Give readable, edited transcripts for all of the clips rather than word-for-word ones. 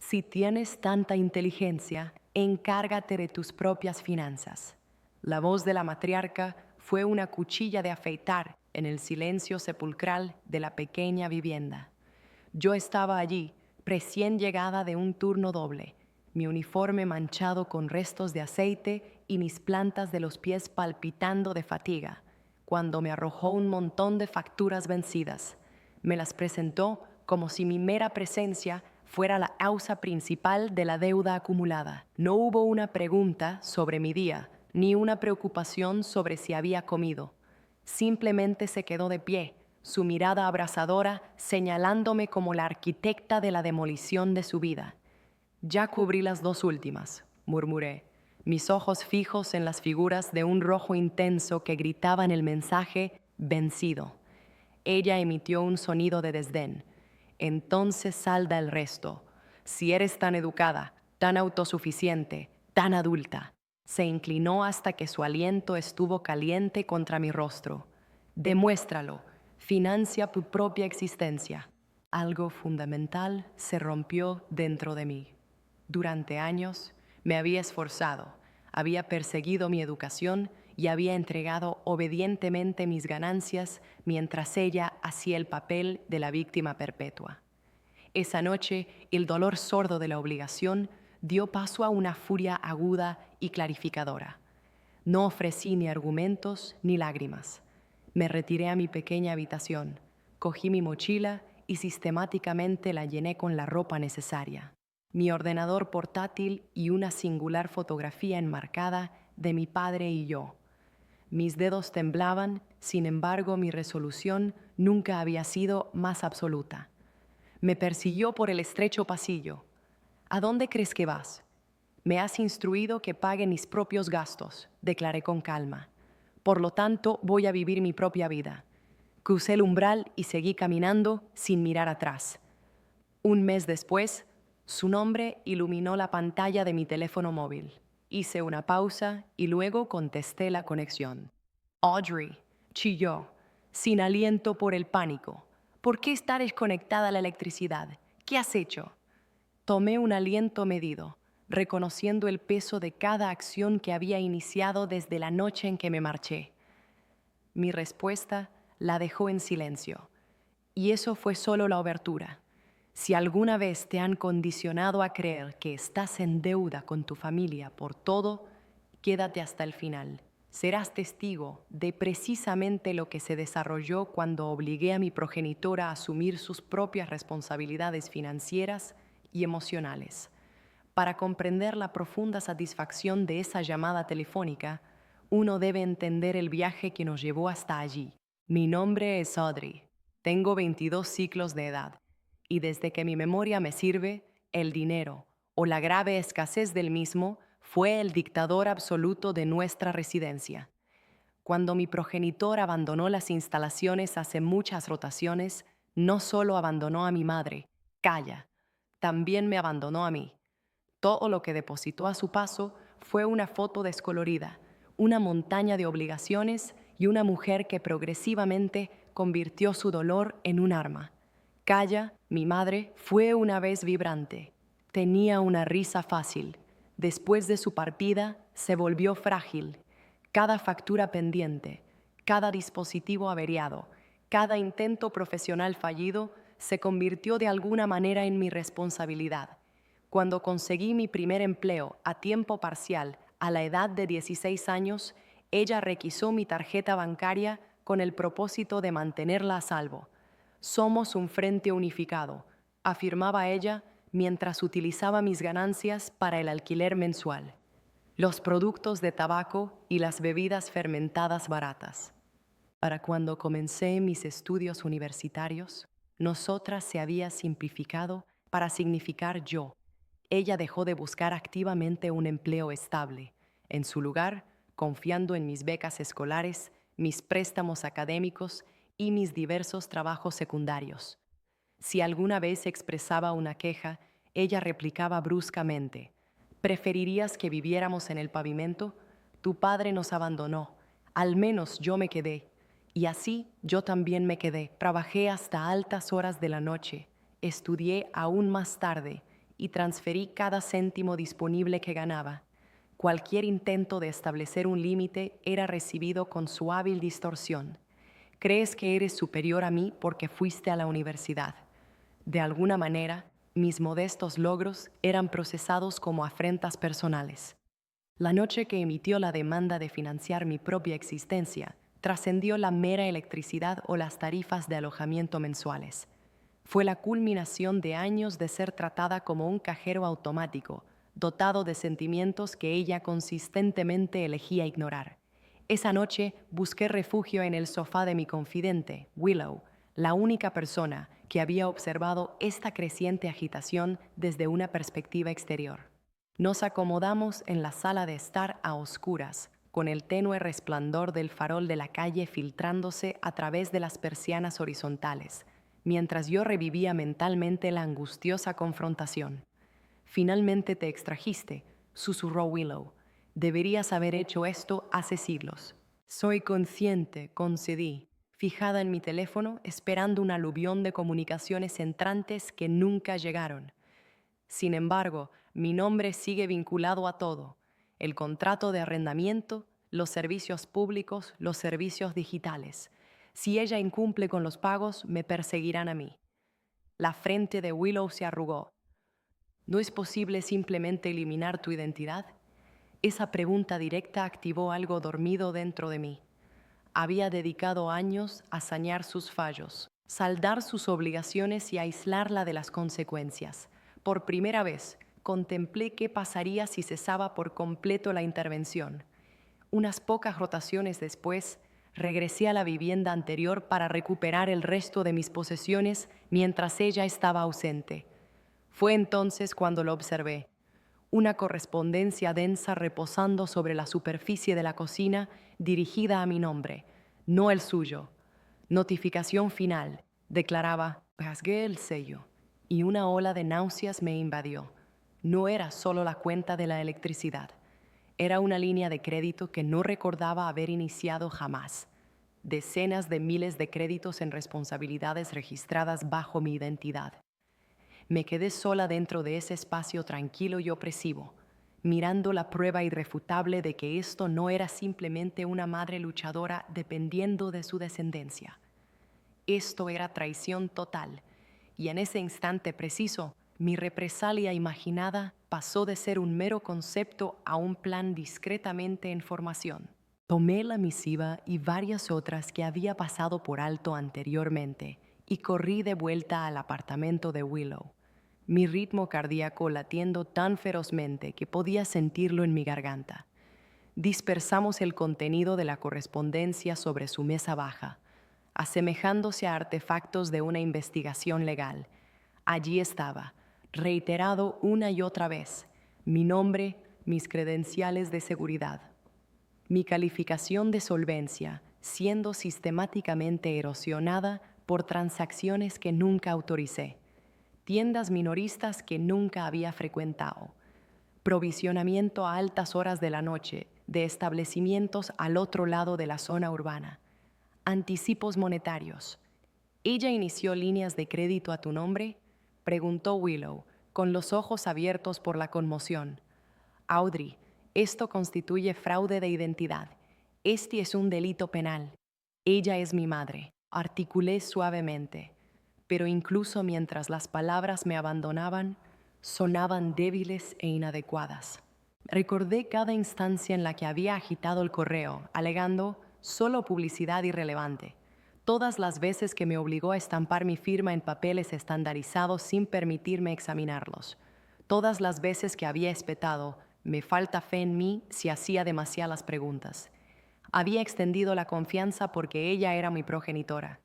Si tienes tanta inteligencia, encárgate de tus propias finanzas. La voz de la matriarca fue una cuchilla de afeitar en el silencio sepulcral de la pequeña vivienda. Yo estaba allí, recién llegada de un turno doble, mi uniforme manchado con restos de aceite y mis plantas de los pies palpitando de fatiga, cuando me arrojó un montón de facturas vencidas. Me las presentó como si mi mera presencia fuera la causa principal de la deuda acumulada. No hubo una pregunta sobre mi día, ni una preocupación sobre si había comido. Simplemente se quedó de pie, su mirada abrasadora señalándome como la arquitecta de la demolición de su vida. Ya cubrí las dos últimas, murmuré, mis ojos fijos en las figuras de un rojo intenso que gritaban el mensaje vencido. Ella emitió un sonido de desdén. Entonces salda el resto. Si eres tan educada, tan autosuficiente, tan adulta. Se inclinó hasta que su aliento estuvo caliente contra mi rostro. Demuéstralo. Financia tu propia existencia. Algo fundamental se rompió dentro de mí. Durante años me había esforzado, había perseguido mi educación y había entregado obedientemente mis ganancias mientras ella hacía el papel de la víctima perpetua. Esa noche, el dolor sordo de la obligación dio paso a una furia aguda y clarificadora. No ofrecí ni argumentos ni lágrimas. Me retiré a mi pequeña habitación, cogí mi mochila y sistemáticamente la llené con la ropa necesaria. Mi ordenador portátil y una singular fotografía enmarcada de mi padre y yo. Mis dedos temblaban, sin embargo mi resolución nunca había sido más absoluta. Me persiguió por el estrecho pasillo. ¿A dónde crees que vas? Me has instruido que pague mis propios gastos, declaré con calma. Por lo tanto, voy a vivir mi propia vida. Crucé el umbral y seguí caminando sin mirar atrás. Un mes después, su nombre iluminó la pantalla de mi teléfono móvil. Hice una pausa y luego contesté la conexión. Audrey, chilló, sin aliento por el pánico. ¿Por qué está desconectada la electricidad? ¿Qué has hecho? Tomé un aliento medido, reconociendo el peso de cada acción que había iniciado desde la noche en que me marché. Mi respuesta la dejó en silencio. Y eso fue solo la obertura. Si alguna vez te han condicionado a creer que estás en deuda con tu familia por todo, quédate hasta el final. Serás testigo de precisamente lo que se desarrolló cuando obligué a mi progenitora a asumir sus propias responsabilidades financieras y emocionales. Para comprender la profunda satisfacción de esa llamada telefónica, uno debe entender el viaje que nos llevó hasta allí. Mi nombre es Audrey. Tengo 22 ciclos de edad y desde que mi memoria me sirve, el dinero o la grave escasez del mismo fue el dictador absoluto de nuestra residencia. Cuando mi progenitor abandonó las instalaciones hace muchas rotaciones, no solo abandonó a mi madre, calla, también me abandonó a mí. Todo lo que depositó a su paso fue una foto descolorida, una montaña de obligaciones y una mujer que progresivamente convirtió su dolor en un arma. Calla, mi madre, fue una vez vibrante. Tenía una risa fácil. Después de su partida, se volvió frágil. Cada factura pendiente, cada dispositivo averiado, cada intento profesional fallido se convirtió de alguna manera en mi responsabilidad. Cuando conseguí mi primer empleo a tiempo parcial a la edad de 16 años, ella requisó mi tarjeta bancaria con el propósito de mantenerla a salvo. Somos un frente unificado, afirmaba ella mientras utilizaba mis ganancias para el alquiler mensual, los productos de tabaco y las bebidas fermentadas baratas. Para cuando comencé mis estudios universitarios, nosotras se había simplificado para significar yo. Ella dejó de buscar activamente un empleo estable. En su lugar, confiando en mis becas escolares, mis préstamos académicos y mis diversos trabajos secundarios. Si alguna vez expresaba una queja, ella replicaba bruscamente: ¿preferirías que viviéramos en el pavimento? Tu padre nos abandonó, al menos yo me quedé. Y así yo también me quedé. Trabajé hasta altas horas de la noche, estudié aún más tarde y transferí cada céntimo disponible que ganaba. Cualquier intento de establecer un límite era recibido con su hábil distorsión. Crees que eres superior a mí porque fuiste a la universidad. De alguna manera, mis modestos logros eran procesados como afrentas personales. La noche que emitió la demanda de financiar mi propia existencia, trascendió la mera electricidad o las tarifas de alojamiento mensuales. Fue la culminación de años de ser tratada como un cajero automático, dotado de sentimientos que ella consistentemente elegía ignorar. Esa noche busqué refugio en el sofá de mi confidente, Willow, la única persona que había observado esta creciente agitación desde una perspectiva exterior. Nos acomodamos en la sala de estar a oscuras, con el tenue resplandor del farol de la calle filtrándose a través de las persianas horizontales, mientras yo revivía mentalmente la angustiosa confrontación. «Finalmente te extrajiste», susurró Willow. «Deberías haber hecho esto hace siglos». «Soy consciente», concedí, fijada en mi teléfono, esperando un aluvión de comunicaciones entrantes que nunca llegaron. Sin embargo, mi nombre sigue vinculado a todo: el contrato de arrendamiento, los servicios públicos, los servicios digitales. Si ella incumple con los pagos, me perseguirán a mí. La frente de Willow se arrugó. ¿No es posible simplemente eliminar tu identidad? Esa pregunta directa activó algo dormido dentro de mí. Había dedicado años a sanear sus fallos, saldar sus obligaciones y aislarla de las consecuencias. Por primera vez, contemplé qué pasaría si cesaba por completo la intervención. Unas pocas rotaciones después, regresé a la vivienda anterior para recuperar el resto de mis posesiones mientras ella estaba ausente. Fue entonces cuando lo observé: una correspondencia densa reposando sobre la superficie de la cocina dirigida a mi nombre, no el suyo. Notificación final, declaraba. Rasgué el sello y una ola de náuseas me invadió. No era solo la cuenta de la electricidad. Era una línea de crédito que no recordaba haber iniciado jamás. Decenas de miles de créditos en responsabilidades registradas bajo mi identidad. Me quedé sola dentro de ese espacio tranquilo y opresivo, mirando la prueba irrefutable de que esto no era simplemente una madre luchadora dependiendo de su descendencia. Esto era traición total, y en ese instante preciso, mi represalia imaginada pasó de ser un mero concepto a un plan discretamente en formación. Tomé la misiva y varias otras que había pasado por alto anteriormente y corrí de vuelta al apartamento de Willow, mi ritmo cardíaco latiendo tan ferozmente que podía sentirlo en mi garganta. Dispersamos el contenido de la correspondencia sobre su mesa baja, asemejándose a artefactos de una investigación legal. Allí estaba, reiterado una y otra vez, mi nombre, mis credenciales de seguridad, mi calificación de solvencia, siendo sistemáticamente erosionada por transacciones que nunca autoricé, tiendas minoristas que nunca había frecuentado, provisionamiento a altas horas de la noche de establecimientos al otro lado de la zona urbana, anticipos monetarios. ¿Ella inició líneas de crédito a tu nombre?, preguntó Willow, con los ojos abiertos por la conmoción. Audrey, esto constituye fraude de identidad. Este es un delito penal. Ella es mi madre, articulé suavemente, pero incluso mientras las palabras me abandonaban, sonaban débiles e inadecuadas. Recordé cada instancia en la que había agitado el correo, alegando solo publicidad irrelevante. Todas las veces que me obligó a estampar mi firma en papeles estandarizados sin permitirme examinarlos. Todas las veces que había espetado, me falta fe en mí si hacía demasiadas preguntas. Había extendido la confianza porque ella era mi progenitora.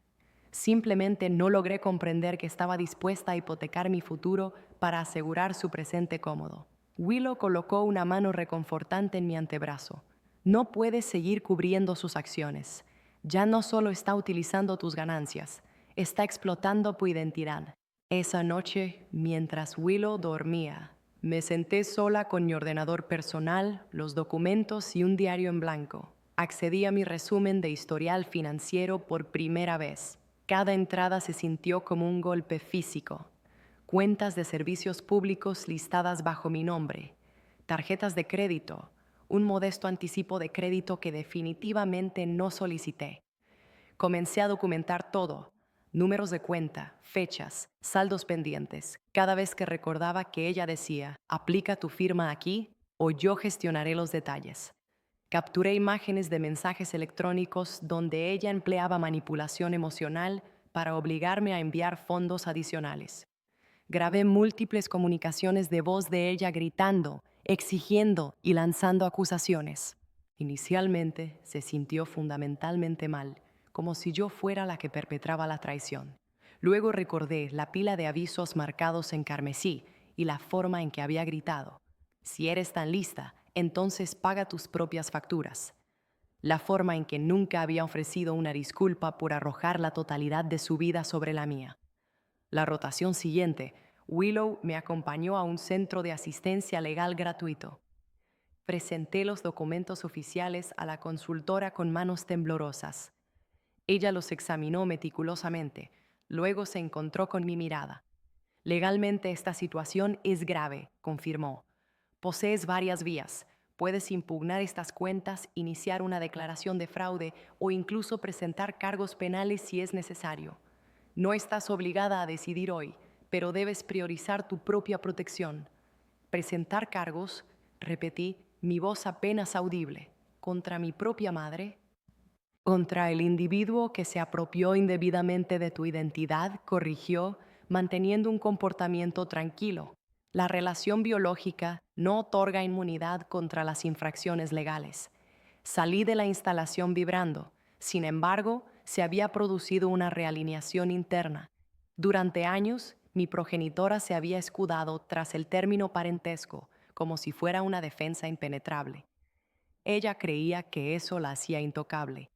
Simplemente no logré comprender que estaba dispuesta a hipotecar mi futuro para asegurar su presente cómodo. Willow colocó una mano reconfortante en mi antebrazo. No puedes seguir cubriendo sus acciones. Ya no solo está utilizando tus ganancias, está explotando tu identidad. Esa noche, mientras Willow dormía, me senté sola con mi ordenador personal, los documentos y un diario en blanco. Accedí a mi resumen de historial financiero por primera vez. Cada entrada se sintió como un golpe físico. cuentas de servicios públicos listadas bajo mi nombre, tarjetas de crédito, un modesto anticipo de crédito que definitivamente no solicité. Comencé a documentar todo: números de cuenta, fechas, saldos pendientes. Cada vez que recordaba que ella decía, aplica tu firma aquí o yo gestionaré los detalles. Capturé imágenes de mensajes electrónicos donde ella empleaba manipulación emocional para obligarme a enviar fondos adicionales. Grabé múltiples comunicaciones de voz de ella gritando, exigiendo y lanzando acusaciones. Inicialmente se sintió fundamentalmente mal, como si yo fuera la que perpetraba la traición. Luego recordé la pila de avisos marcados en carmesí y la forma en que había gritado: si eres tan lista, entonces paga tus propias facturas. La forma en que nunca había ofrecido una disculpa por arrojar la totalidad de su vida sobre la mía. La rotación siguiente, Willow me acompañó a un centro de asistencia legal gratuito. Presenté los documentos oficiales a la consultora con manos temblorosas. Ella los examinó meticulosamente, luego se encontró con mi mirada. Legalmente esta situación es grave, confirmó. Posees varias vías. Puedes impugnar estas cuentas, iniciar una declaración de fraude o incluso presentar cargos penales si es necesario. No estás obligada a decidir hoy, pero debes priorizar tu propia protección. Presentar cargos, repetí, mi voz apenas audible, contra mi propia madre, contra el individuo que se apropió indebidamente de tu identidad, corrigió, manteniendo un comportamiento tranquilo. La relación biológica no otorga inmunidad contra las infracciones legales. Salí de la instalación vibrando. Sin embargo, se había producido una realineación interna. Durante años, mi progenitora se había escudado tras el término parentesco, como si fuera una defensa impenetrable. Ella creía que eso la hacía intocable.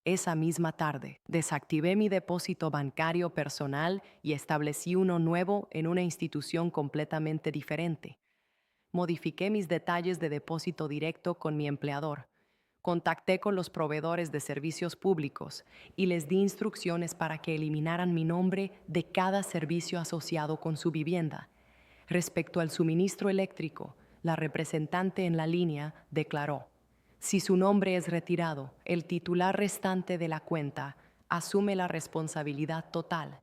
Esa misma tarde, desactivé mi depósito bancario personal y establecí uno nuevo en una institución completamente diferente. Modifiqué mis detalles de depósito directo con mi empleador. Contacté con los proveedores de servicios públicos y les di instrucciones para que eliminaran mi nombre de cada servicio asociado con su vivienda. Respecto al suministro eléctrico, la representante en la línea declaró: si su nombre es retirado, el titular restante de la cuenta asume la responsabilidad total.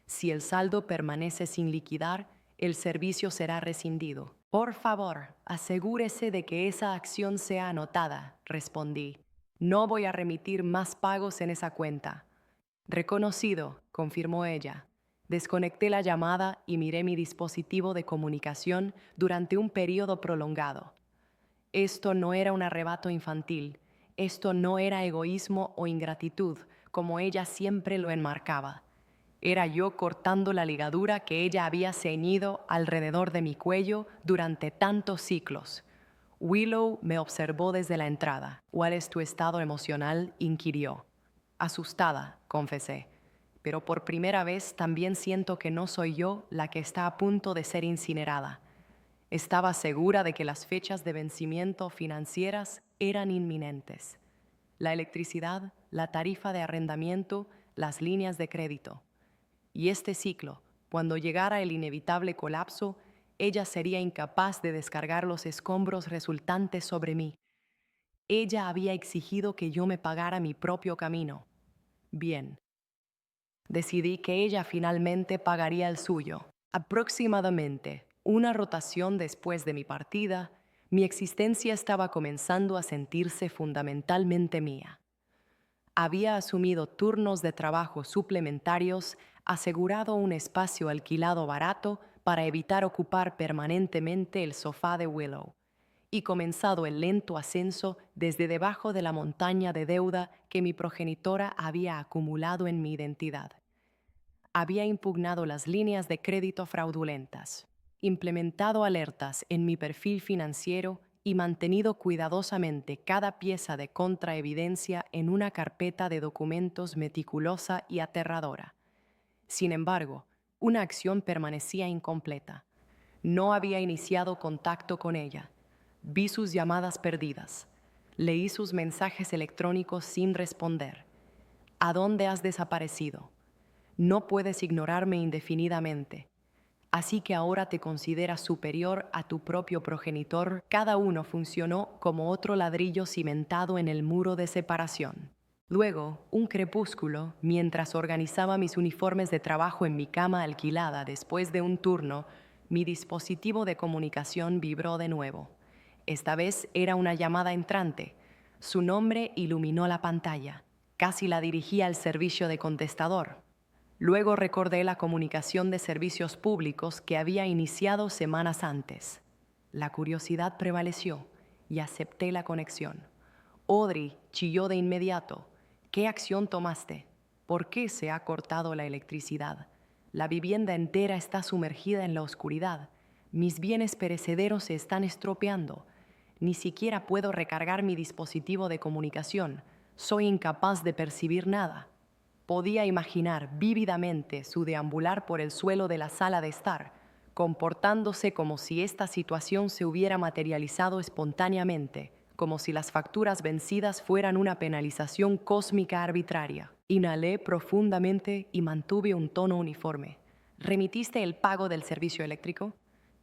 Si el saldo permanece sin liquidar, el servicio será rescindido. Por favor, asegúrese de que esa acción sea anotada, respondí. No voy a remitir más pagos en esa cuenta. Reconocido, confirmó ella. Desconecté la llamada y miré mi dispositivo de comunicación durante un periodo prolongado. Esto no era un arrebato infantil, esto no era egoísmo o ingratitud, como ella siempre lo enmarcaba. Era yo cortando la ligadura que ella había ceñido alrededor de mi cuello durante tantos ciclos. Willow me observó desde la entrada. ¿Cuál es tu estado emocional?, inquirió. Asustada, confesé, pero por primera vez también siento que no soy yo la que está a punto de ser incinerada. Estaba segura de que las fechas de vencimiento financieras eran inminentes. La electricidad, la tarifa de arrendamiento, las líneas de crédito. Y este ciclo, cuando llegara el inevitable colapso, ella sería incapaz de descargar los escombros resultantes sobre mí. Ella había exigido que yo me pagara mi propio camino. Bien. Decidí que ella finalmente pagaría el suyo. Aproximadamente una rotación después de mi partida, mi existencia estaba comenzando a sentirse fundamentalmente mía. Había asumido turnos de trabajo suplementarios, asegurado un espacio alquilado barato para evitar ocupar permanentemente el sofá de Willow, y comenzado el lento ascenso desde debajo de la montaña de deuda que mi progenitora había acumulado en mi identidad. Había impugnado las líneas de crédito fraudulentas, implementado alertas en mi perfil financiero y mantenido cuidadosamente cada pieza de contraevidencia en una carpeta de documentos meticulosa y aterradora. Sin embargo, una acción permanecía incompleta. No había iniciado contacto con ella. Vi sus llamadas perdidas. Leí sus mensajes electrónicos sin responder. ¿A dónde has desaparecido? No puedes ignorarme indefinidamente. así que ahora te consideras superior a tu propio progenitor. Cada uno funcionó como otro ladrillo cimentado en el muro de separación. Luego, un crepúsculo, mientras organizaba mis uniformes de trabajo en mi cama alquilada después de un turno, mi dispositivo de comunicación vibró de nuevo. Esta vez era una llamada entrante. Su nombre iluminó la pantalla. Casi la dirigía al servicio de contestador. Luego recordé la comunicación de servicios públicos que había iniciado semanas antes. La curiosidad prevaleció y acepté la conexión. Audrey chilló de inmediato. ¿Qué acción tomaste? ¿Por qué se ha cortado la electricidad? La vivienda entera está sumergida en la oscuridad. Mis bienes perecederos se están estropeando. Ni siquiera puedo recargar mi dispositivo de comunicación. Soy incapaz de percibir nada. Podía imaginar vívidamente su deambular por el suelo de la sala de estar, comportándose como si esta situación se hubiera materializado espontáneamente, como si las facturas vencidas fueran una penalización cósmica arbitraria. Inhalé profundamente y mantuve un tono uniforme. ¿Remitiste el pago del servicio eléctrico?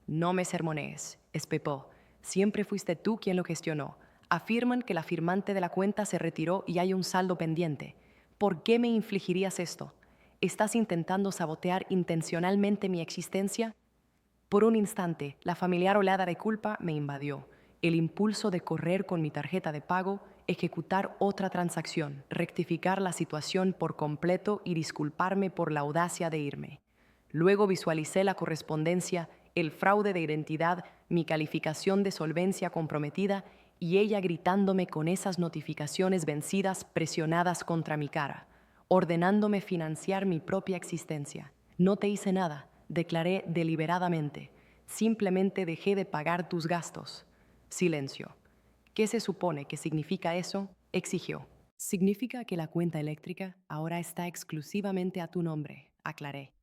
No me sermonees, espepó. Siempre fuiste tú quien lo gestionó. Afirman que la firmante de la cuenta se retiró y hay un saldo pendiente. ¿Por qué me infligirías esto? ¿Estás intentando sabotear intencionalmente mi existencia? Por un instante, la familiar oleada de culpa me invadió. El impulso de correr con mi tarjeta de pago, ejecutar otra transacción, rectificar la situación por completo y disculparme por la audacia de irme. Luego visualicé la correspondencia, el fraude de identidad, mi calificación de solvencia comprometida y ella gritándome con esas notificaciones vencidas presionadas contra mi cara, ordenándome financiar mi propia existencia. No te hice nada, declaré deliberadamente. Simplemente dejé de pagar tus gastos. Silencio. ¿Qué se supone que significa eso? Exigió. Significa que la cuenta eléctrica ahora está exclusivamente a tu nombre, aclaré.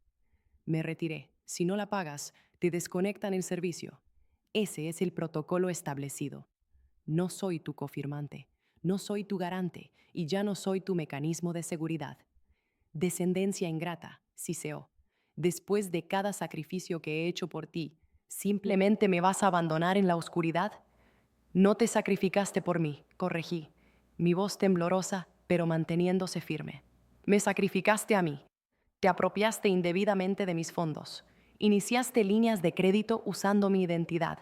Me retiré. Si no la pagas, te desconectan el servicio. Ese es el protocolo establecido. No soy tu cofirmante, no soy tu garante y ya no soy tu mecanismo de seguridad. Descendencia ingrata, siseó. Después de cada sacrificio que he hecho por ti, ¿simplemente me vas a abandonar en la oscuridad? No te sacrificaste por mí, corregí, mi voz temblorosa, pero manteniéndose firme. Me sacrificaste a mí. Te apropiaste indebidamente de mis fondos. Iniciaste líneas de crédito usando mi identidad.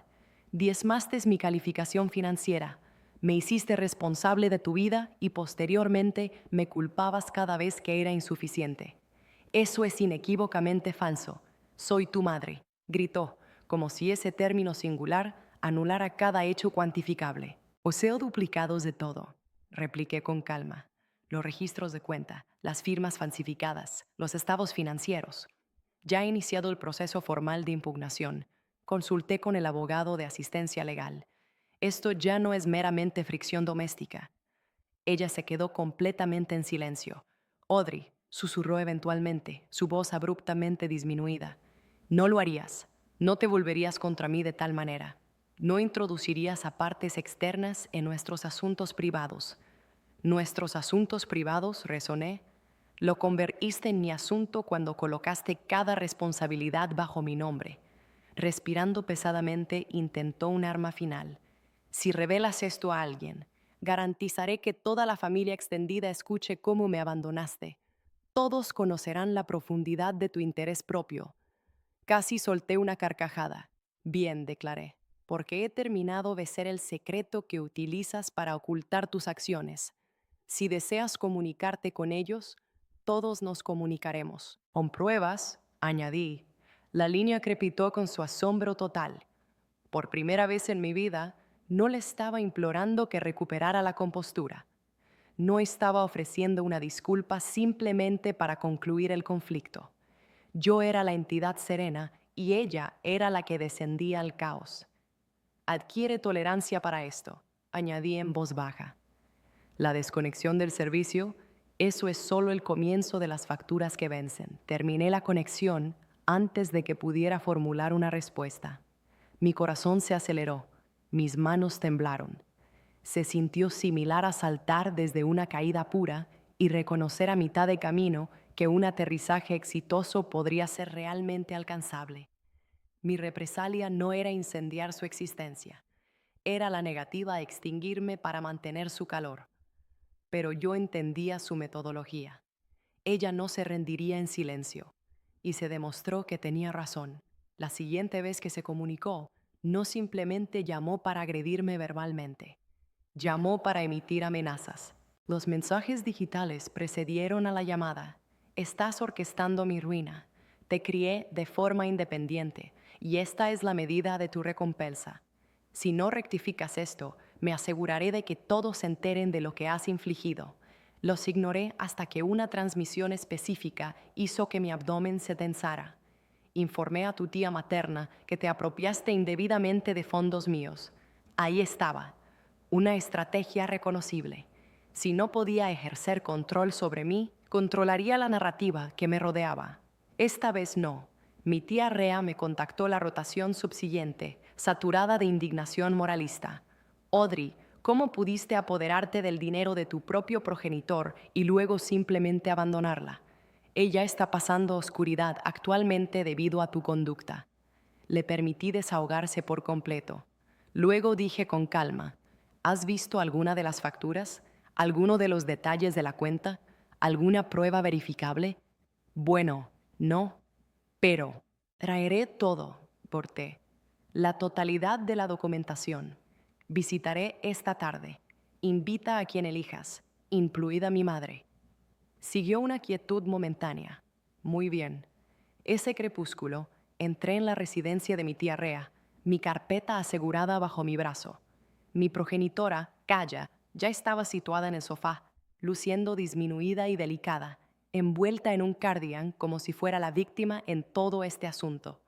Diezmaste mi calificación financiera. Me hiciste responsable de tu vida y posteriormente me culpabas cada vez que era insuficiente. Eso es inequívocamente falso. Soy tu madre, gritó, como si ese término singular anulara cada hecho cuantificable. Poseo duplicados de todo, repliqué con calma. Los registros de cuenta, las firmas falsificadas, los estados financieros. Ya he iniciado el proceso formal de impugnación. Consulté con el abogado de asistencia legal. Esto ya no es meramente fricción doméstica. Ella se quedó completamente en silencio. Audrey, susurró eventualmente, su voz abruptamente disminuida. No lo harías. No te volverías contra mí de tal manera. No introducirías a partes externas en nuestros asuntos privados. Nuestros asuntos privados, resoné. Lo convertiste en mi asunto cuando colocaste cada responsabilidad bajo mi nombre. Respirando pesadamente, intentó un arma final. Si revelas esto a alguien, garantizaré que toda la familia extendida escuche cómo me abandonaste. Todos conocerán la profundidad de tu interés propio. Casi solté una carcajada. Bien, declaré, porque he terminado de ser el secreto que utilizas para ocultar tus acciones. Si deseas comunicarte con ellos, todos nos comunicaremos. Con pruebas, añadí. La línea crepitó con su asombro total. Por primera vez en mi vida, no le estaba implorando que recuperara la compostura. No estaba ofreciendo una disculpa simplemente para concluir el conflicto. Yo era la entidad serena y ella era la que descendía al caos. Adquiere tolerancia para esto, añadí en voz baja. La desconexión del servicio, eso es solo el comienzo de las facturas que vencen. Terminé la conexión antes de que pudiera formular una respuesta. Mi corazón se aceleró, mis manos temblaron. Se sintió similar a saltar desde una caída pura y reconocer a mitad de camino que un aterrizaje exitoso podría ser realmente alcanzable. Mi represalia no era incendiar su existencia, era la negativa a extinguirme para mantener su calor. Pero yo entendía su metodología. Ella no se rendiría en silencio, y se demostró que tenía razón. La siguiente vez que se comunicó, no simplemente llamó para agredirme verbalmente, llamó para emitir amenazas. Los mensajes digitales precedieron a la llamada. Estás orquestando mi ruina. Te crié de forma independiente, y esta es la medida de tu recompensa. Si no rectificas esto, me aseguraré de que todos se enteren de lo que has infligido. Los ignoré hasta que una transmisión específica hizo que mi abdomen se tensara. Informé a tu tía materna que te apropiaste indebidamente de fondos míos. Ahí estaba, una estrategia reconocible. Si no podía ejercer control sobre mí, controlaría la narrativa que me rodeaba. Esta vez no. Mi tía Rea me contactó la rotación subsiguiente, saturada de indignación moralista. Audrey, ¿cómo pudiste apoderarte del dinero de tu propio progenitor y luego simplemente abandonarla? Ella está pasando oscuridad actualmente debido a tu conducta. Le permití desahogarse por completo. Luego dije con calma, ¿has visto alguna de las facturas? ¿Alguno de los detalles de la cuenta? ¿Alguna prueba verificable? Bueno, no, pero traeré todo por té. La totalidad de la documentación. Visitaré esta tarde. Invita a quien elijas, incluida mi madre. Siguió una quietud momentánea. Muy bien. Ese crepúsculo, entré en la residencia de mi tía Rea, mi carpeta asegurada bajo mi brazo. Mi progenitora, Calla, ya estaba situada en el sofá, luciendo disminuida y delicada, envuelta en un cardigan como si fuera la víctima en todo este asunto.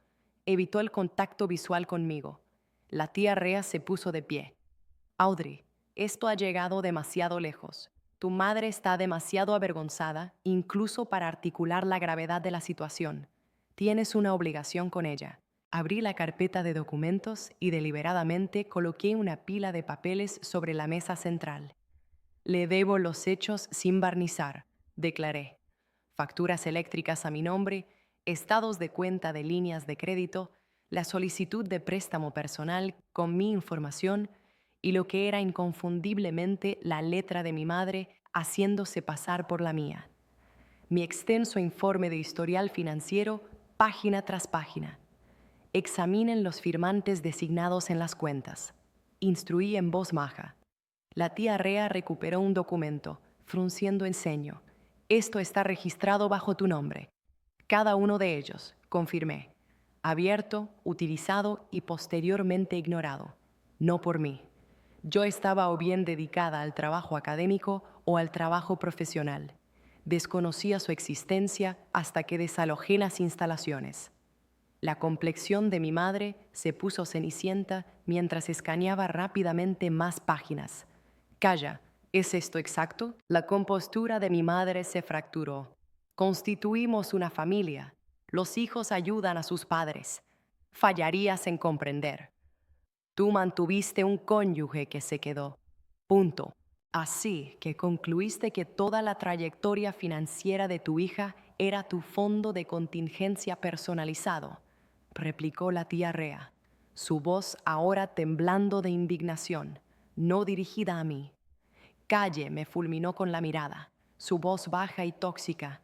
Evitó el contacto visual conmigo. La tía Rea se puso de pie. Audrey, esto ha llegado demasiado lejos. Tu madre está demasiado avergonzada, incluso para articular la gravedad de la situación. Tienes una obligación con ella. Abrí la carpeta de documentos y deliberadamente coloqué una pila de papeles sobre la mesa central. Le debo los hechos sin barnizar, declaré. Facturas eléctricas a mi nombre, estados de cuenta de líneas de crédito, la solicitud de préstamo personal con mi información y lo que era inconfundiblemente la letra de mi madre haciéndose pasar por la mía. Mi extenso informe de historial financiero, página tras página. Examinen los firmantes designados en las cuentas. Instruí en voz baja. La tía Rea recuperó un documento, frunciendo el ceño. Esto está registrado bajo tu nombre. Cada uno de ellos, confirmé. Abierto, utilizado y posteriormente ignorado. No por mí. Yo estaba o bien dedicada al trabajo académico o al trabajo profesional. Desconocía su existencia hasta que desalojé las instalaciones. La complexión de mi madre se puso cenicienta mientras escaneaba rápidamente más páginas. Calla, ¿es esto exacto? La compostura de mi madre se fracturó. Constituimos una familia. Los hijos ayudan a sus padres. Fallarías en comprender. Tú mantuviste un cónyuge que se quedó. Punto. Así que concluiste que toda la trayectoria financiera de tu hija era tu fondo de contingencia personalizado, replicó la tía Rea, su voz ahora temblando de indignación, no dirigida a mí. Calle me fulminó con la mirada, su voz baja y tóxica.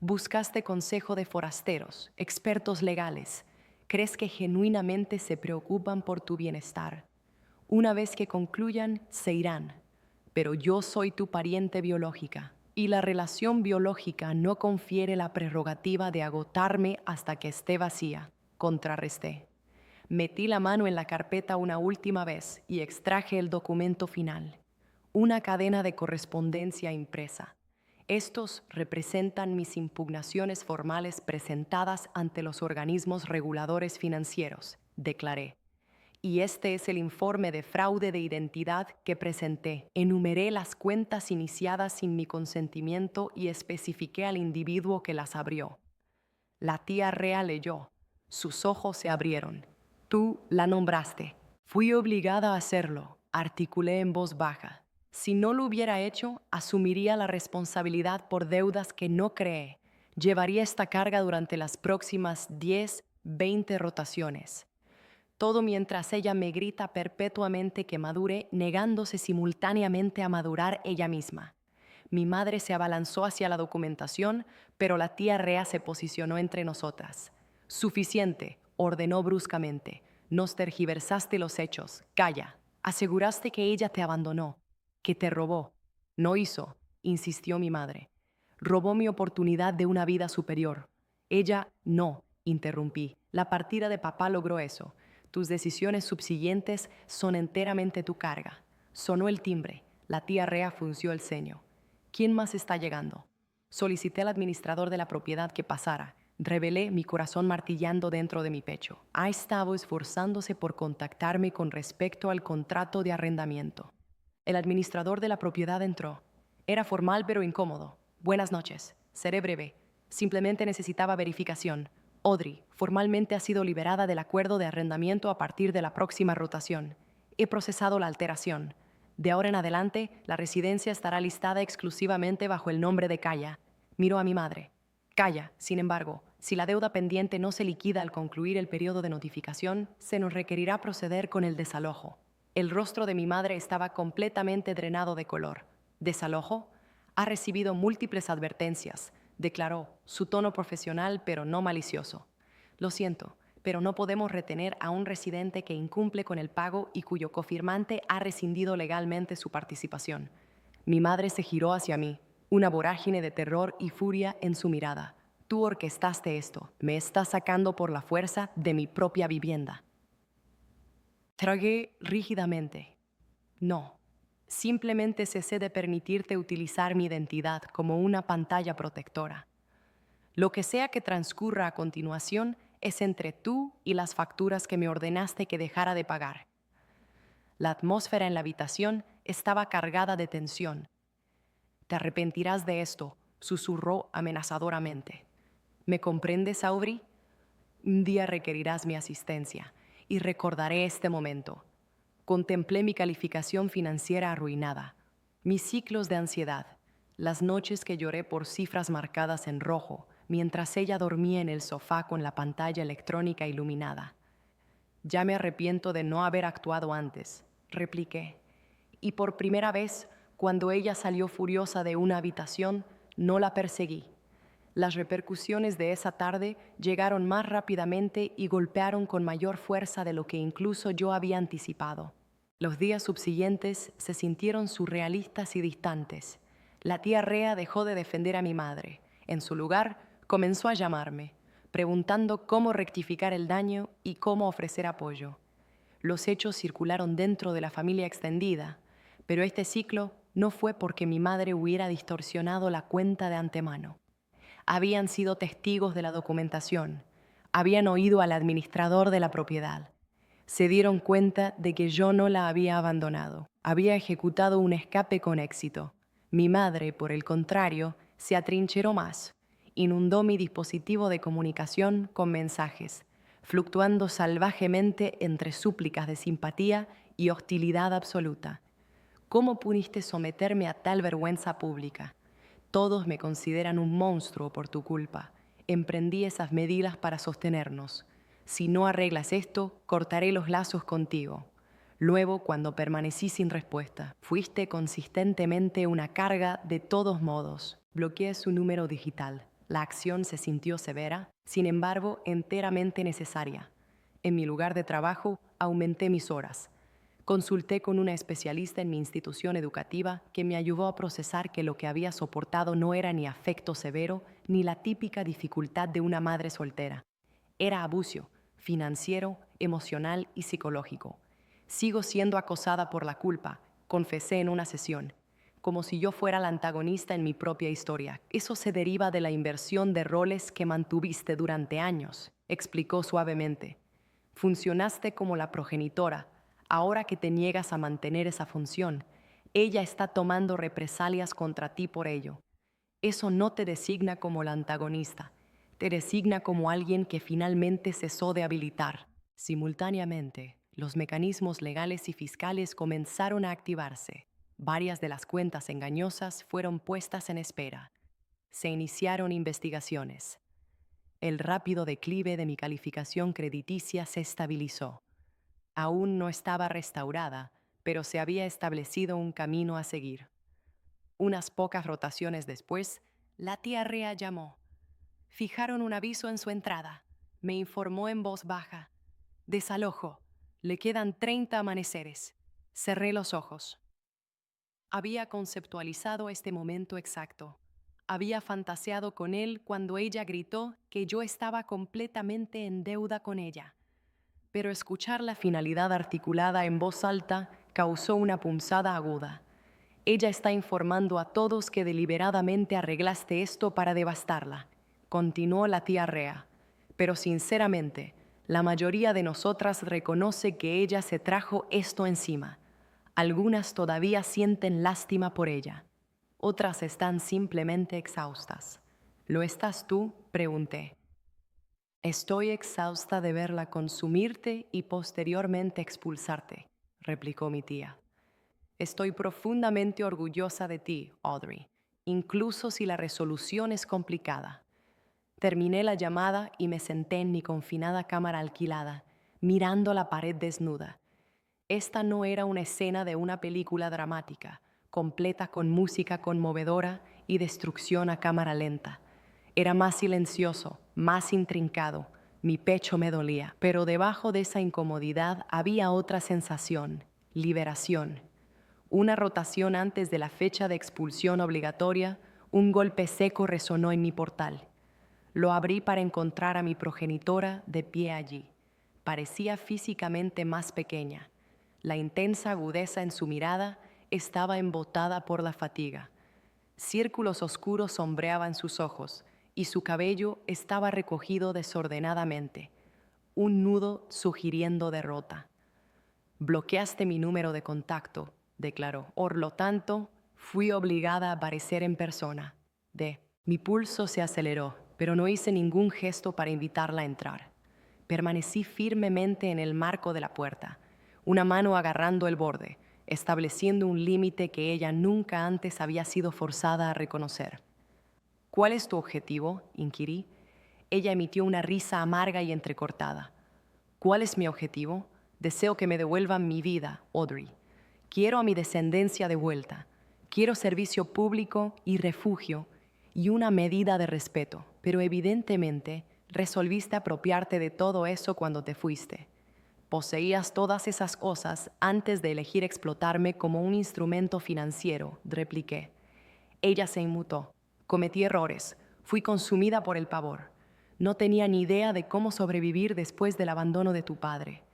Buscaste consejo de forasteros, expertos legales. ¿Crees que genuinamente se preocupan por tu bienestar? Una vez que concluyan, se irán. Pero yo soy tu pariente biológica, y la relación biológica no confiere la prerrogativa de agotarme hasta que esté vacía, contrarresté. Metí la mano en la carpeta una última vez y extraje el documento final. Una cadena de correspondencia impresa. Estos representan mis impugnaciones formales presentadas ante los organismos reguladores financieros, declaré. Y este es el informe de fraude de identidad que presenté. Enumeré las cuentas iniciadas sin mi consentimiento y especifiqué al individuo que las abrió. La tía Rea leyó. Sus ojos se abrieron. Tú la nombraste. Fui obligada a hacerlo, articulé en voz baja. Si no lo hubiera hecho, asumiría la responsabilidad por deudas que no creé. Llevaría esta carga durante las próximas 10, 20 rotaciones. Todo mientras ella me grita perpetuamente que madure, negándose simultáneamente a madurar ella misma. Mi madre se abalanzó hacia la documentación, pero la tía Rea se posicionó entre nosotras. Suficiente, ordenó bruscamente. Nos tergiversaste los hechos. Calla. Aseguraste que ella te abandonó, que te robó. No hizo, insistió mi madre. Robó mi oportunidad de una vida superior. Ella no, interrumpí. La partida de papá logró eso. Tus decisiones subsiguientes son enteramente tu carga. Sonó el timbre. La tía Rea frunció el ceño. ¿Quién más está llegando? Solicité al administrador de la propiedad que pasara. Revelé mi corazón martillando dentro de mi pecho. Ha estado esforzándose por contactarme con respecto al contrato de arrendamiento. El administrador de la propiedad entró. Era formal pero incómodo. Buenas noches. Seré breve. Simplemente necesitaba verificación. Audrey formalmente ha sido liberada del acuerdo de arrendamiento a partir de la próxima rotación. He procesado la alteración. De ahora en adelante, la residencia estará listada exclusivamente bajo el nombre de Calla. Miró a mi madre. Calla, sin embargo, si la deuda pendiente no se liquida al concluir el periodo de notificación, se nos requerirá proceder con el desalojo. El rostro de mi madre estaba completamente drenado de color. ¿Desalojo? Ha recibido múltiples advertencias, declaró, su tono profesional pero no malicioso. Lo siento, pero no podemos retener a un residente que incumple con el pago y cuyo cofirmante ha rescindido legalmente su participación. Mi madre se giró hacia mí, una vorágine de terror y furia en su mirada. Tú orquestaste esto, me estás sacando por la fuerza de mi propia vivienda. Tragué rígidamente. No, simplemente cesé de permitirte utilizar mi identidad como una pantalla protectora. Lo que sea que transcurra a continuación es entre tú y las facturas que me ordenaste que dejara de pagar. La atmósfera en la habitación estaba cargada de tensión. Te arrepentirás de esto, susurró amenazadoramente. ¿Me comprendes, Audrey? Un día requerirás mi asistencia y recordaré este momento. Contemplé mi calificación financiera arruinada, mis ciclos de ansiedad, las noches que lloré por cifras marcadas en rojo, mientras ella dormía en el sofá con la pantalla electrónica iluminada. Ya me arrepiento de no haber actuado antes, repliqué. Y por primera vez, cuando ella salió furiosa de una habitación, no la perseguí. Las repercusiones de esa tarde llegaron más rápidamente y golpearon con mayor fuerza de lo que incluso yo había anticipado. Los días subsiguientes se sintieron surrealistas y distantes. La tía Rea dejó de defender a mi madre. En su lugar, comenzó a llamarme, preguntando cómo rectificar el daño y cómo ofrecer apoyo. Los hechos circularon dentro de la familia extendida, pero este ciclo no fue porque mi madre hubiera distorsionado la cuenta de antemano. Habían sido testigos de la documentación, habían oído al administrador de la propiedad. Se dieron cuenta de que yo no la había abandonado. Había ejecutado un escape con éxito. Mi madre, por el contrario, se atrincheró más. Inundó mi dispositivo de comunicación con mensajes, fluctuando salvajemente entre súplicas de simpatía y hostilidad absoluta. ¿Cómo pudiste someterme a tal vergüenza pública? Todos me consideran un monstruo por tu culpa. Emprendí esas medidas para sostenernos. Si no arreglas esto, cortaré los lazos contigo. Luego, cuando permanecí sin respuesta, fuiste consistentemente una carga de todos modos. Bloqueé su número digital. La acción se sintió severa, sin embargo, enteramente necesaria. En mi lugar de trabajo, aumenté mis horas. Consulté con una especialista en mi institución educativa que me ayudó a procesar que lo que había soportado no era ni afecto severo ni la típica dificultad de una madre soltera. Era abuso financiero, emocional y psicológico. Sigo siendo acosada por la culpa, confesé en una sesión, como si yo fuera la antagonista en mi propia historia. Eso se deriva de la inversión de roles que mantuviste durante años, explicó suavemente. Funcionaste como la progenitora. Ahora que te niegas a mantener esa función, ella está tomando represalias contra ti por ello. Eso no te designa como la antagonista, te designa como alguien que finalmente cesó de habilitar. Simultáneamente, los mecanismos legales y fiscales comenzaron a activarse. Varias de las cuentas engañosas fueron puestas en espera. Se iniciaron investigaciones. El rápido declive de mi calificación crediticia se estabilizó. Aún no estaba restaurada, pero se había establecido un camino a seguir. Unas pocas rotaciones después, la tía Rea llamó. Fijaron un aviso en su entrada. Me informó en voz baja. Desalojo. Le quedan 30 amaneceres. Cerré los ojos. Había conceptualizado este momento exacto. Había fantaseado con él cuando ella gritó que yo estaba completamente en deuda con ella. Pero escuchar la finalidad articulada en voz alta causó una punzada aguda. Ella está informando a todos que deliberadamente arreglaste esto para devastarla, continuó la tía Rea. Pero sinceramente, la mayoría de nosotras reconoce que ella se trajo esto encima. Algunas todavía sienten lástima por ella. Otras están simplemente exhaustas. ¿Lo estás tú?, pregunté. Estoy exhausta de verla consumirte y posteriormente expulsarte, replicó mi tía. Estoy profundamente orgullosa de ti, Audrey, incluso si la resolución es complicada. Terminé la llamada y me senté en mi confinada cámara alquilada, mirando la pared desnuda. Esta no era una escena de una película dramática, completa con música conmovedora y destrucción a cámara lenta. Era más silencioso, más intrincado. Mi pecho me dolía, pero debajo de esa incomodidad había otra sensación: liberación. Una rotación antes de la fecha de expulsión obligatoria, un golpe seco resonó en mi portal. Lo abrí para encontrar a mi progenitora de pie allí. Parecía físicamente más pequeña. La intensa agudeza en su mirada estaba embotada por la fatiga. Círculos oscuros sombreaban sus ojos y su cabello estaba recogido desordenadamente, un nudo sugiriendo derrota. Bloqueaste mi número de contacto, declaró. Por lo tanto, fui obligada a aparecer en persona. Mi pulso se aceleró, pero no hice ningún gesto para invitarla a entrar. Permanecí firmemente en el marco de la puerta, una mano agarrando el borde, estableciendo un límite que ella nunca antes había sido forzada a reconocer. ¿Cuál es tu objetivo?, inquirí. Ella emitió una risa amarga y entrecortada. ¿Cuál es mi objetivo? Deseo que me devuelvan mi vida, Audrey. Quiero a mi descendencia de vuelta. Quiero servicio público y refugio y una medida de respeto. Pero evidentemente resolviste apropiarte de todo eso cuando te fuiste. Poseías todas esas cosas antes de elegir explotarme como un instrumento financiero, repliqué. Ella se inmutó. Cometí errores. Fui consumida por el pavor. No tenía ni idea de cómo sobrevivir después del abandono de tu padre.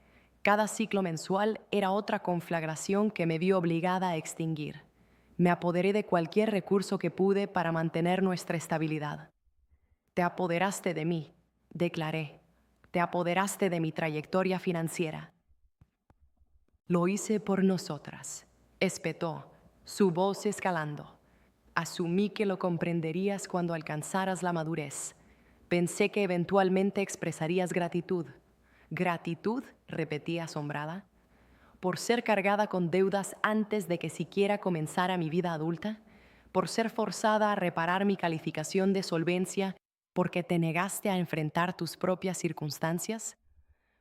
Cada ciclo mensual era otra conflagración que me vi obligada a extinguir. Me apoderé de cualquier recurso que pude para mantener nuestra estabilidad. Te apoderaste de mí, declaré. Te apoderaste de mi trayectoria financiera. Lo hice por nosotras, espetó, su voz escalando. Asumí que lo comprenderías cuando alcanzaras la madurez. Pensé que eventualmente expresarías gratitud. ¿Gratitud?, repetí asombrada. ¿Por ser cargada con deudas antes de que siquiera comenzara mi vida adulta? ¿Por ser forzada a reparar mi calificación de solvencia porque te negaste a enfrentar tus propias circunstancias?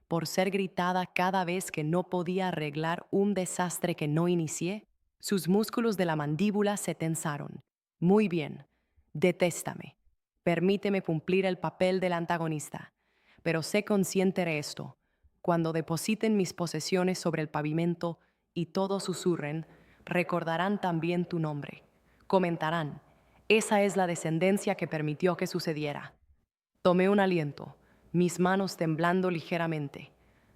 ¿Por ser gritada cada vez que no podía arreglar un desastre que no inicié? Sus músculos de la mandíbula se tensaron. Muy bien, detéstame. Permíteme cumplir el papel del antagonista. Pero sé consciente de esto. Cuando depositen mis posesiones sobre el pavimento y todos susurren, recordarán también tu nombre. Comentarán, esa es la descendencia que permitió que sucediera. Tomé un aliento, mis manos temblando ligeramente.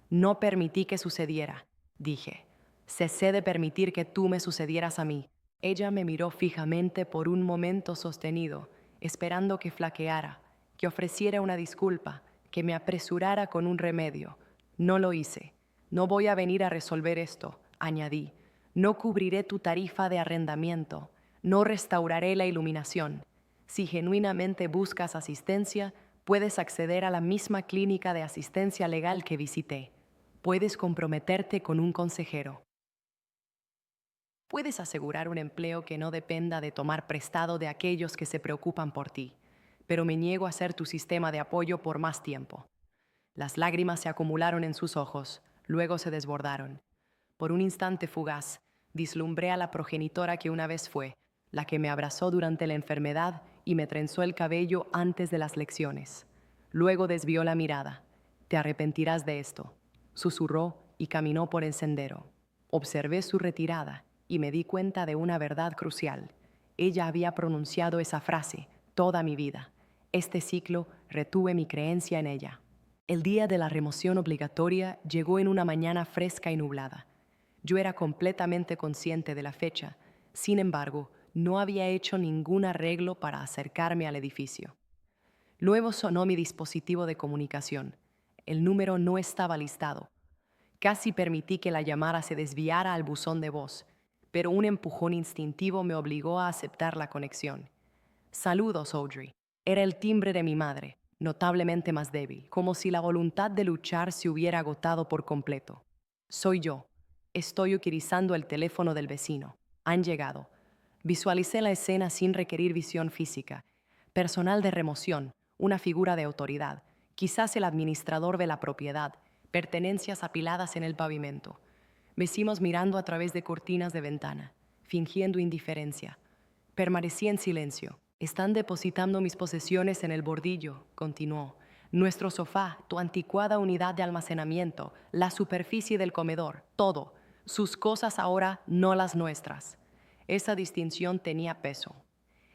No permití que sucediera, dije. Cesé de permitir que tú me sucedieras a mí. Ella me miró fijamente por un momento sostenido, esperando que flaqueara, que ofreciera una disculpa, que me apresurara con un remedio. No lo hice. No voy a venir a resolver esto, añadí. No cubriré tu tarifa de arrendamiento. No restauraré la iluminación. Si genuinamente buscas asistencia, puedes acceder a la misma clínica de asistencia legal que visité. Puedes comprometerte con un consejero. Puedes asegurar un empleo que no dependa de tomar prestado de aquellos que se preocupan por ti. pero me niego a ser tu sistema de apoyo por más tiempo. Las lágrimas se acumularon en sus ojos, luego se desbordaron. Por un instante fugaz, vislumbré a la progenitora que una vez fue, la que me abrazó durante la enfermedad y me trenzó el cabello antes de las lecciones. Luego desvió la mirada. «Te arrepentirás de esto», susurró y caminó por el sendero. Observé su retirada y me di cuenta de una verdad crucial. Ella había pronunciado esa frase toda mi vida. Este ciclo retuve mi creencia en ella. El día de la remoción obligatoria llegó en una mañana fresca y nublada. Yo era completamente consciente de la fecha. Sin embargo, no había hecho ningún arreglo para acercarme al edificio. Luego sonó mi dispositivo de comunicación. El número no estaba listado. Casi permití que la llamada se desviara al buzón de voz, pero un empujón instintivo me obligó a aceptar la conexión. «Saludos, Audrey». Era el timbre de mi madre, notablemente más débil, como si la voluntad de luchar se hubiera agotado por completo. «Soy yo. Estoy utilizando el teléfono del vecino. Han llegado». Visualicé la escena sin requerir visión física. Personal de remoción, una figura de autoridad, quizás el administrador de la propiedad, pertenencias apiladas en el pavimento. Vecinos mirando a través de cortinas de ventana, fingiendo indiferencia. Permanecí en silencio. «Están depositando mis posesiones en el bordillo», continuó. «Nuestro sofá, tu anticuada unidad de almacenamiento, la superficie del comedor, todo. Sus cosas ahora, no las nuestras». Esa distinción tenía peso.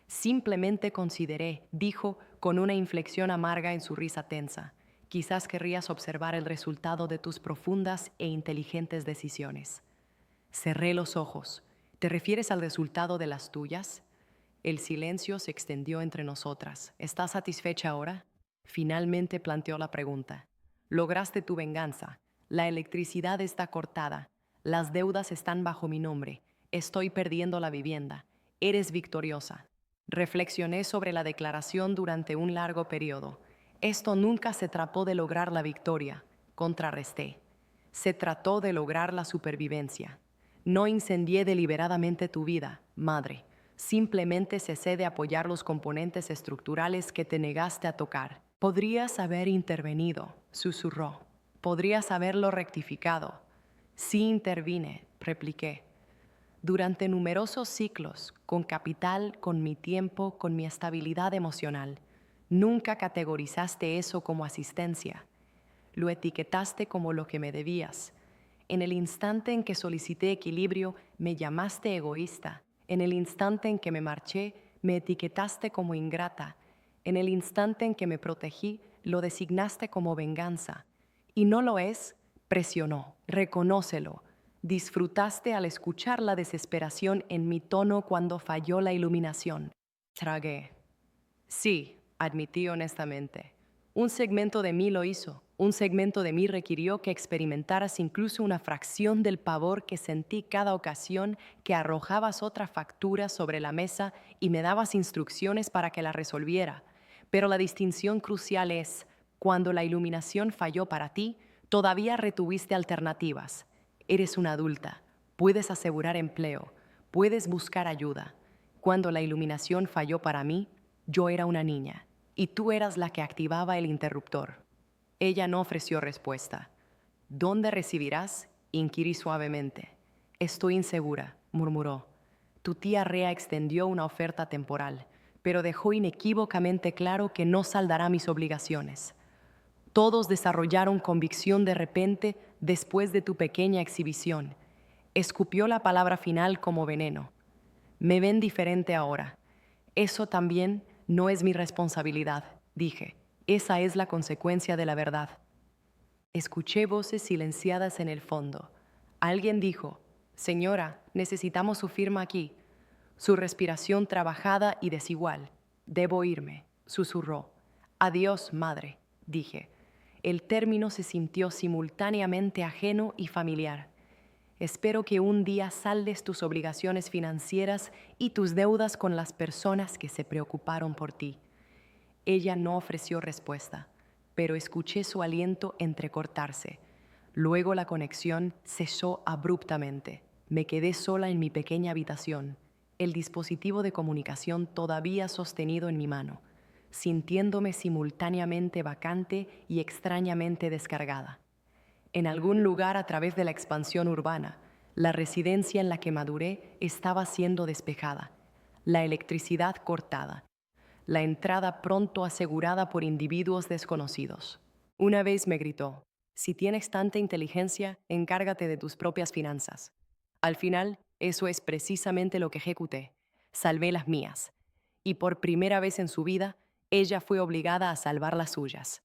«Simplemente consideré», dijo con una inflexión amarga en su risa tensa. «Quizás querrías observar el resultado de tus profundas e inteligentes decisiones». Cerré los ojos. «¿Te refieres al resultado de las tuyas?» El silencio se extendió entre nosotras. «¿Estás satisfecha ahora?». Finalmente planteó la pregunta. «Lograste tu venganza. La electricidad está cortada. Las deudas están bajo mi nombre. Estoy perdiendo la vivienda. Eres victoriosa». Reflexioné sobre la declaración durante un largo periodo. Esto nunca se trató de lograr la victoria, contrarresté. Se trató de lograr la supervivencia. No incendié deliberadamente tu vida, madre. Simplemente cesé de apoyar los componentes estructurales que te negaste a tocar. «Podrías haber intervenido», susurró. «Podrías haberlo rectificado». «Sí intervine», repliqué. Durante numerosos ciclos, con capital, con mi tiempo, con mi estabilidad emocional. Nunca categorizaste eso como asistencia. Lo etiquetaste como lo que me debías. En el instante en que solicité equilibrio, me llamaste egoísta. En el instante en que me marché, me etiquetaste como ingrata. En el instante en que me protegí, lo designaste como venganza. Y no lo es, presionó. Reconócelo. Disfrutaste al escuchar la desesperación en mi tono cuando falló la iluminación. Tragué. «Sí», admití honestamente. «Un segmento de mí lo hizo. Un segmento de mí requirió que experimentaras incluso una fracción del pavor que sentí cada ocasión que arrojabas otra factura sobre la mesa y me dabas instrucciones para que la resolviera. Pero la distinción crucial es, cuando la iluminación falló para ti, todavía retuviste alternativas. Eres una adulta, puedes asegurar empleo, puedes buscar ayuda. Cuando la iluminación falló para mí, yo era una niña, y tú eras la que activaba el interruptor». Ella no ofreció respuesta. «¿Dónde recibirás?», inquirí suavemente. «Estoy insegura», murmuró. «Tu tía Rea extendió una oferta temporal, pero dejó inequívocamente claro que no saldará mis obligaciones». Todos desarrollaron convicción de repente después de tu pequeña exhibición. Escupió la palabra final como veneno. «Me ven diferente ahora. Eso también no es mi responsabilidad», dije. «Esa es la consecuencia de la verdad». Escuché voces silenciadas en el fondo. Alguien dijo: «Señora, necesitamos su firma aquí». Su respiración trabajada y desigual. «Debo irme», susurró. «Adiós, madre», dije. El término se sintió simultáneamente ajeno y familiar. «Espero que un día saldes tus obligaciones financieras y tus deudas con las personas que se preocuparon por ti». Ella no ofreció respuesta, pero escuché su aliento entrecortarse. Luego la conexión cesó abruptamente. Me quedé sola en mi pequeña habitación, el dispositivo de comunicación todavía sostenido en mi mano. sintiéndome simultáneamente vacante y extrañamente descargada. En algún lugar a través de la expansión urbana, la residencia en la que maduré estaba siendo despejada, la electricidad cortada, la entrada pronto asegurada por individuos desconocidos. Una vez me gritó: si tienes tanta inteligencia, encárgate de tus propias finanzas. Al final, eso es precisamente lo que ejecuté. Salvé las mías. Y por primera vez en su vida, ella fue obligada a salvar las suyas.